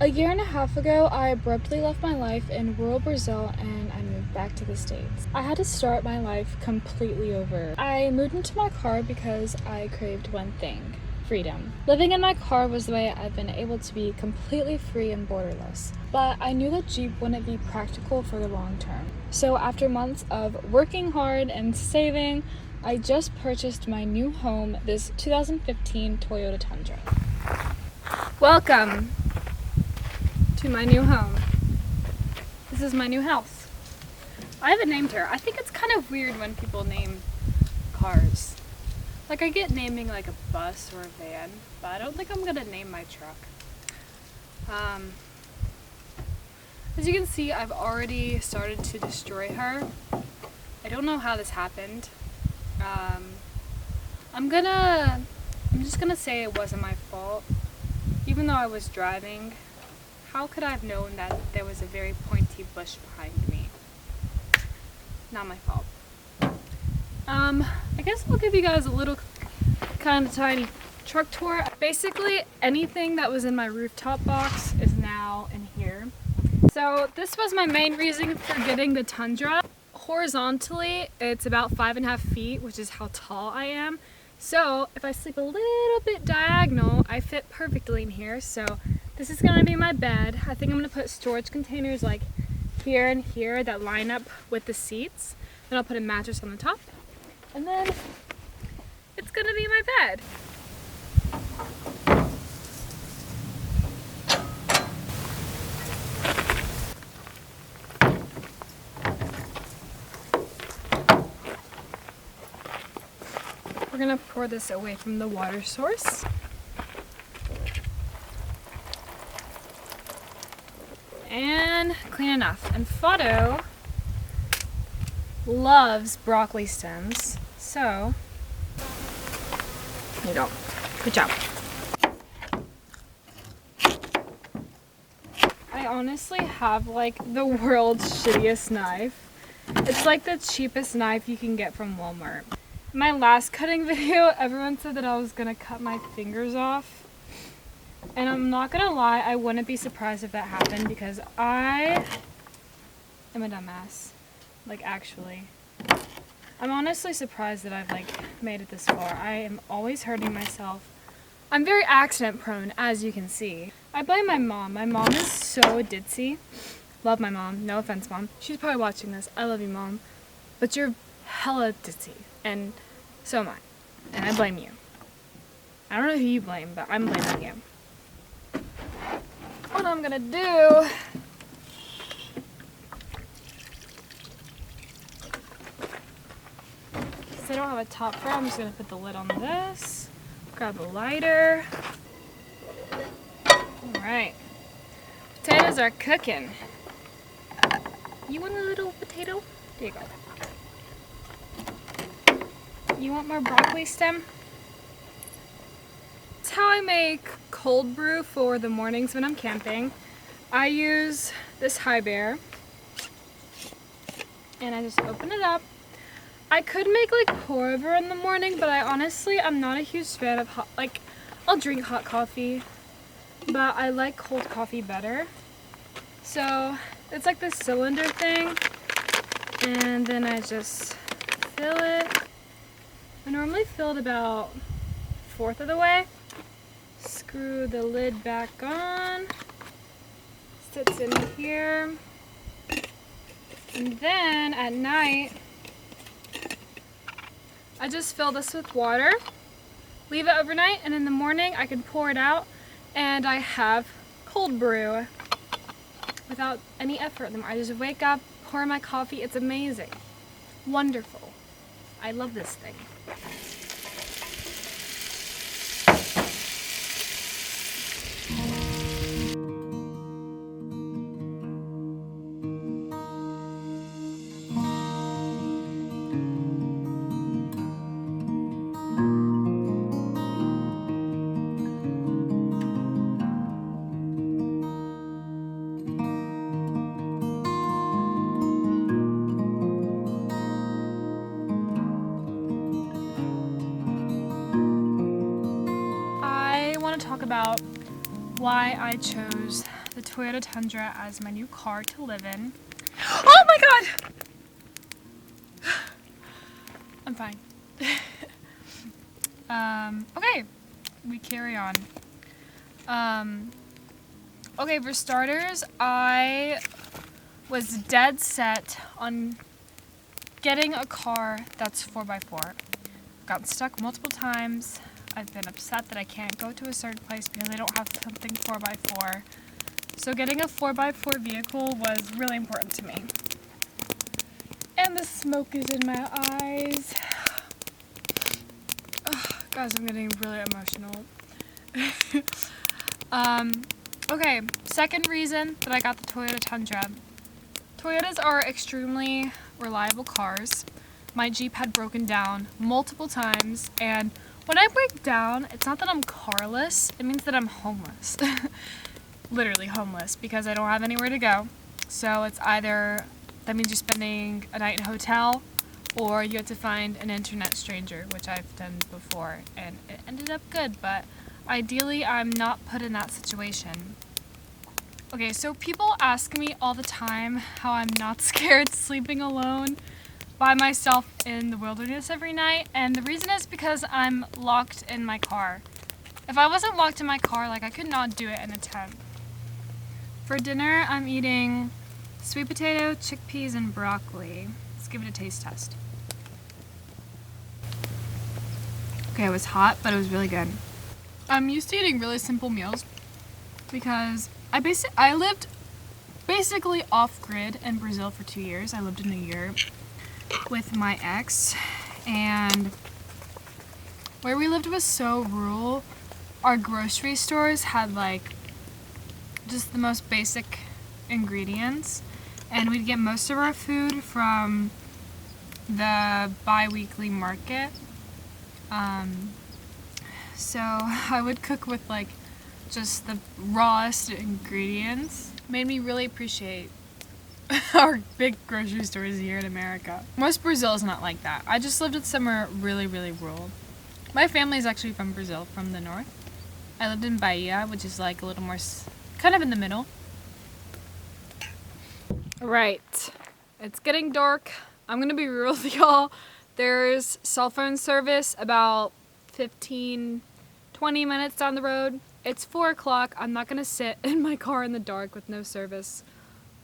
A year and a half ago, I abruptly left my life in rural Brazil and I moved back to the States. I had to start my life completely over. I moved into my car because I craved one thing: freedom. Living in my car was the way I've been able to be completely free and borderless. But I knew that Jeep wouldn't be practical for the long term. So after months of working hard and saving, I just purchased my new home, this 2015 Toyota Tundra. Welcome to my new home. This is my new house. I haven't named her. I think it's kind of weird when people name cars. Like, I get naming like a bus or a van, but I don't think I'm gonna name my truck. As you can see, I've already started to destroy her. I don't know how this happened. I'm just gonna say it wasn't my fault. Even though I was driving, how could I have known that there was a very pointy bush behind me? Not my fault. I guess I'll give you guys a little kind of tiny truck tour. Basically, anything that was in my rooftop box is now in here. So this was my main reason for getting the Tundra. Horizontally, it's about 5.5 feet, which is how tall I am. So if I sleep a little bit diagonal, I fit perfectly in here. So this is gonna be my bed. I think I'm gonna put storage containers like here and here that line up with the seats. Then I'll put a mattress on the top. And then it's gonna be my bed. We're gonna pour this away from the water source. And clean enough. And Fado loves broccoli stems, so there you go. Good job. I honestly have like the world's shittiest knife. It's like the cheapest knife you can get from Walmart. In my last cutting video, everyone said that I was gonna cut my fingers off. And I'm not gonna lie, I wouldn't be surprised if that happened because I am a dumbass. Like, actually. I'm honestly surprised that I've like made it this far. I am always hurting myself. I'm very accident prone, as you can see. I blame my mom. My mom is so ditzy. Love my mom. No offense, Mom. She's probably watching this. I love you, Mom. But you're hella ditzy. And so am I. And I blame you. I don't know who you blame, but I'm blaming you. What I'm gonna do since I don't have a top for it, I'm just gonna put the lid on this, grab a lighter. Alright, potatoes are cooking. You want a little potato? There you go. You want more broccoli stem? That's how I make cold brew for the mornings when I'm camping. I use this high bear and I just open it up. I could make like pour over in the morning, but I'm not a huge fan of hot, like I'll drink hot coffee, but I like cold coffee better. So it's like this cylinder thing and then I just fill it. I normally fill it about 1/4 of the way. Screw the lid back on. Sits in here. And then at night, I just fill this with water, leave it overnight, and in the morning I can pour it out and I have cold brew without any effort. I just wake up, pour my coffee. It's amazing. Wonderful. I love this thing. talk about why I chose the Toyota Tundra as my new car to live in. Oh my god! I'm fine. Okay, we carry on. Okay, for starters, I was dead set on getting a car that's 4x4. Gotten stuck multiple times. I've been upset that I can't go to a certain place because I don't have something 4x4. So getting a 4x4 vehicle was really important to me. And the smoke is in my eyes. Ugh, guys, I'm getting really emotional. Okay, second reason that I got the Toyota Tundra. Toyotas are extremely reliable cars. My Jeep had broken down multiple times, and when I break down, it's not that I'm carless, it means that I'm homeless. Literally homeless, because I don't have anywhere to go. So it's either, that means you're spending a night in a hotel, or you have to find an internet stranger, which I've done before, and it ended up good, but ideally I'm not put in that situation. Okay, so people ask me all the time how I'm not scared sleeping alone by myself in the wilderness every night, and the reason is because I'm locked in my car. If I wasn't locked in my car, like, I could not do it in a tent. For dinner, I'm eating sweet potato, chickpeas, and broccoli. Let's give it a taste test. Okay, it was hot, but it was really good. I'm used to eating really simple meals because I lived basically off-grid in Brazil for 2 years. I lived in a year with my ex, and where we lived was so rural. Our grocery stores had like just the most basic ingredients, and we'd get most of our food from the bi-weekly market. So I would cook with like just the rawest ingredients. Made me really appreciate our big grocery stores here in America. Most Brazil is not like that. I just lived in somewhere really, really rural. My family is actually from Brazil, from the north. I lived in Bahia, which is like a little more, kind of in the middle. Right, it's getting dark. I'm gonna be real with y'all. There's cell phone service about 15, 20 minutes down the road. It's 4 o'clock. I'm not gonna sit in my car in the dark with no service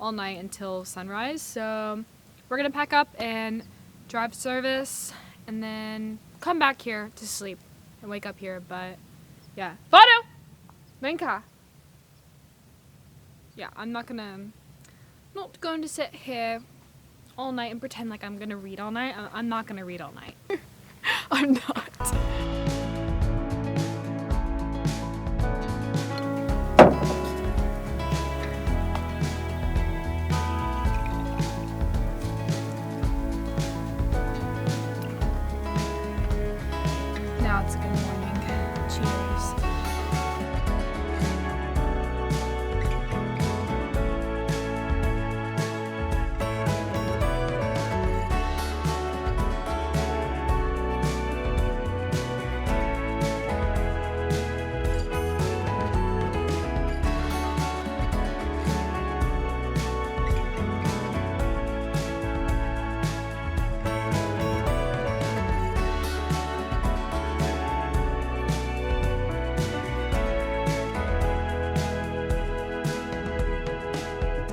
all night until sunrise. So we're gonna pack up and drive service and then come back here to sleep and wake up here. But yeah, Bono, ven cá. Yeah, I'm not going to sit here all night and pretend like I'm gonna read all night. I'm not gonna read all night. I'm not.